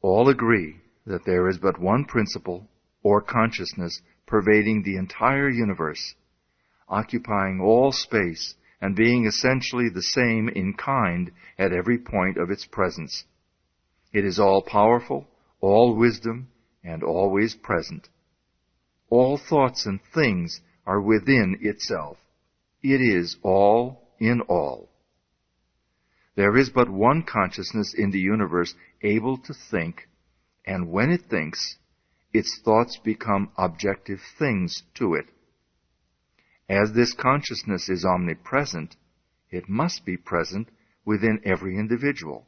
All agree that there is but one principle or consciousness pervading the entire universe, occupying all space and being essentially the same in kind at every point of its presence. It is all-powerful, all-wisdom, and always present. All thoughts and things are within itself. It is all in all. There is but one consciousness in the universe able to think, and when it thinks, its thoughts become objective things to it. As this consciousness is omnipresent, it must be present within every individual.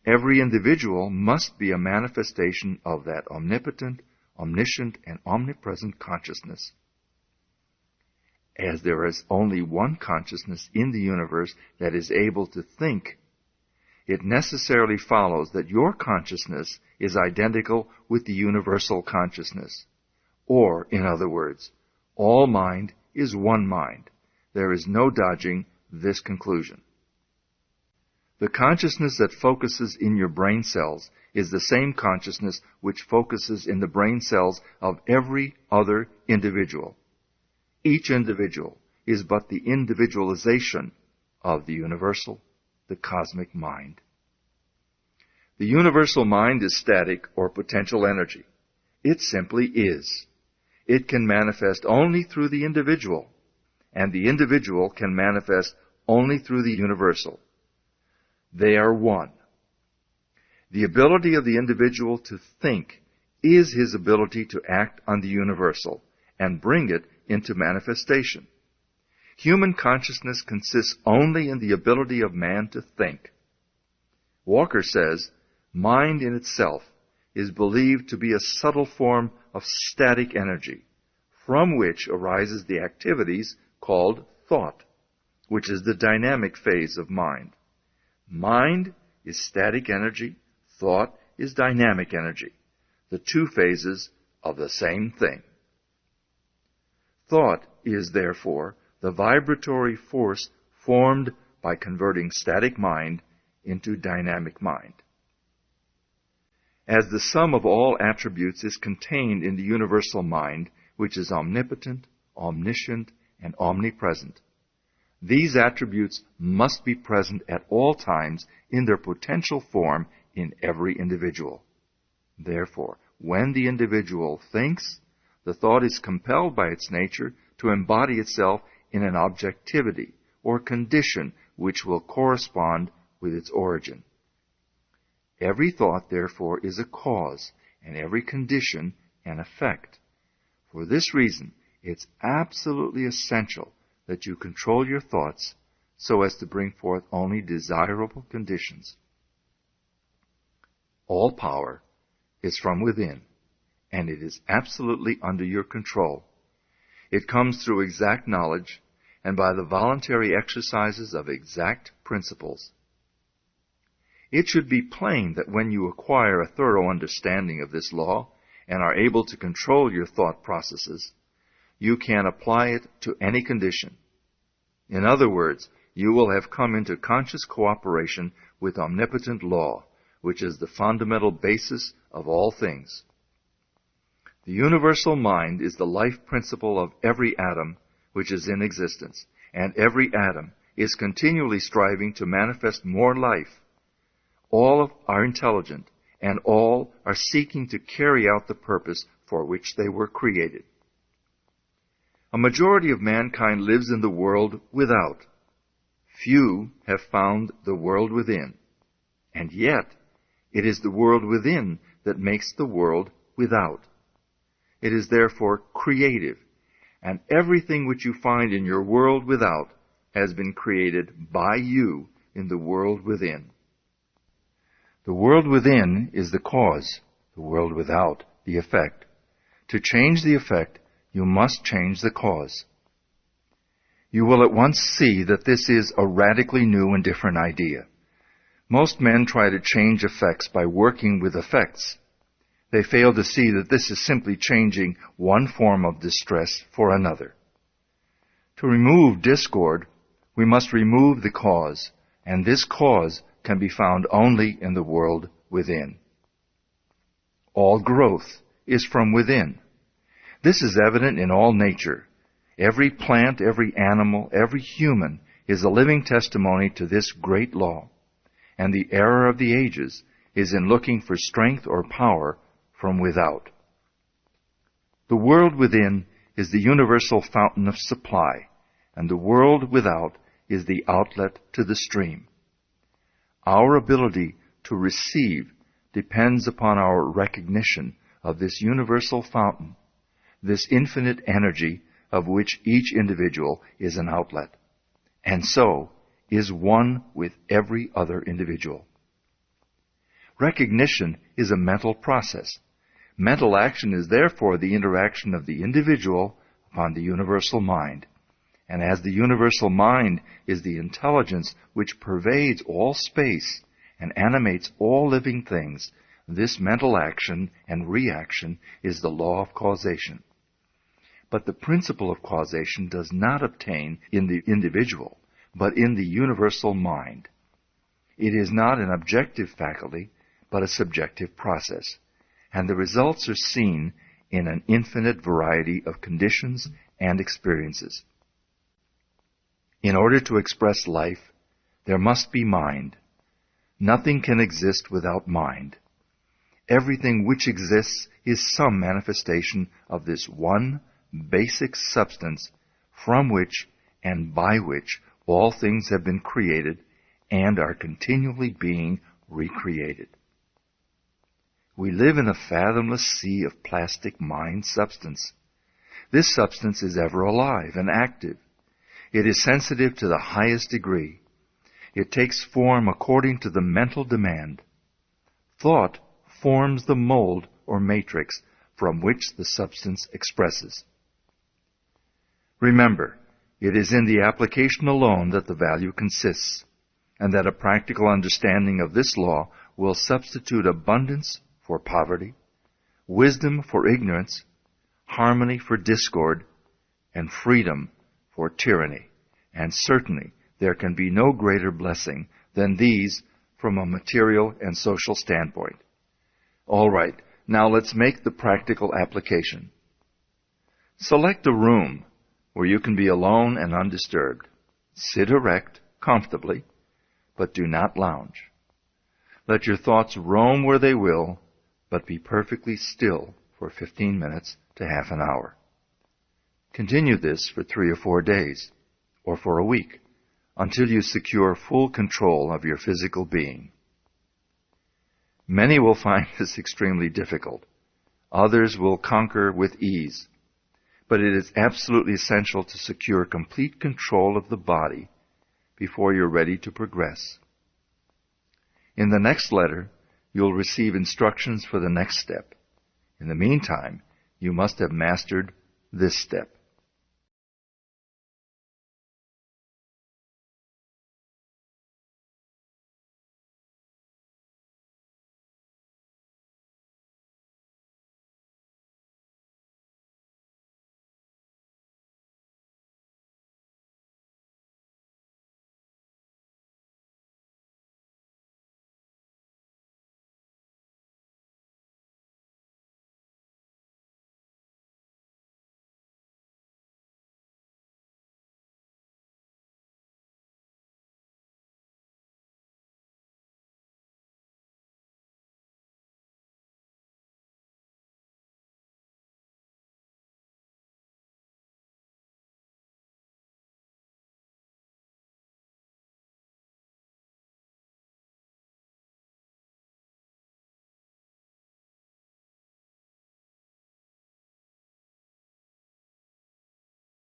Every individual must be a manifestation of that omnipotent, omniscient, and omnipresent consciousness. As there is only one consciousness in the universe that is able to think, it necessarily follows that your consciousness is identical with the universal consciousness. Or, in other words, all mind is one mind. There is no dodging this conclusion. The consciousness that focuses in your brain cells is the same consciousness which focuses in the brain cells of every other individual. Each individual is but the individualization of the universal, the cosmic mind. The universal mind is static or potential energy. It simply is. It can manifest only through the individual, and the individual can manifest only through the universal. They are one. The ability of the individual to think is his ability to act on the universal and bring it into manifestation. Human consciousness consists only in the ability of man to think. Walker says, mind in itself is believed to be a subtle form of static energy, from which arises the activities called thought, which is the dynamic phase of mind. Mind is static energy, thought is dynamic energy, the two phases of the same thing. Thought is, therefore, the vibratory force formed by converting static mind into dynamic mind. As the sum of all attributes is contained in the universal mind, which is omnipotent, omniscient, and omnipresent, these attributes must be present at all times in their potential form in every individual. Therefore, when the individual thinks, the thought is compelled by its nature to embody itself in an objectivity or condition which will correspond with its origin. Every thought, therefore, is a cause, and every condition an effect. For this reason, it's absolutely essential that you control your thoughts so as to bring forth only desirable conditions. All power is from within, and it is absolutely under your control. It comes through exact knowledge and by the voluntary exercises of exact principles. It should be plain that when you acquire a thorough understanding of this law and are able to control your thought processes, you can apply it to any condition. In other words, you will have come into conscious cooperation with omnipotent law, which is the fundamental basis of all things. The universal mind is the life principle of every atom which is in existence, and every atom is continually striving to manifest more life. All are intelligent, and all are seeking to carry out the purpose for which they were created. A majority of mankind lives in the world without. Few have found the world within. And yet, it is the world within that makes the world without. It is therefore creative, and everything which you find in your world without has been created by you in the world within. The world within is the cause, the world without the effect. To change the effect, you must change the cause. You will at once see that this is a radically new and different idea. Most men try to change effects by working with effects. They fail to see that this is simply changing one form of distress for another. To remove discord, we must remove the cause, and this cause can be found only in the world within. All growth is from within. This is evident in all nature. Every plant, every animal, every human is a living testimony to this great law. And the error of the ages is in looking for strength or power from without. The world within is the universal fountain of supply, and the world without is the outlet to the stream. Our ability to receive depends upon our recognition of this universal fountain, this infinite energy of which each individual is an outlet, and so is one with every other individual. Recognition is a mental process. Mental action is therefore the interaction of the individual upon the universal mind. And as the universal mind is the intelligence which pervades all space and animates all living things, this mental action and reaction is the law of causation. But the principle of causation does not obtain in the individual, but in the universal mind. It is not an objective faculty, but a subjective process, and the results are seen in an infinite variety of conditions and experiences. In order to express life, there must be mind. Nothing can exist without mind. Everything which exists is some manifestation of this one basic substance from which and by which all things have been created and are continually being recreated. We live in a fathomless sea of plastic mind substance. This substance is ever alive and active. It is sensitive to the highest degree. It takes form according to the mental demand. Thought forms the mold or matrix from which the substance expresses. Remember, it is in the application alone that the value consists, and that a practical understanding of this law will substitute abundance for poverty, wisdom for ignorance, harmony for discord, and freedom for tyranny. And certainly there can be no greater blessing than these from a material and social standpoint. All right, now let's make the practical application. Select a room where you can be alone and undisturbed. Sit erect, comfortably, but do not lounge. Let your thoughts roam where they will, but be perfectly still for 15 minutes to half an hour. Continue this for 3 or 4 days, or for a week, until you secure full control of your physical being. Many will find this extremely difficult. Others will conquer with ease. But it is absolutely essential to secure complete control of the body before you're ready to progress. In the next letter, you'll receive instructions for the next step. In the meantime, you must have mastered this step.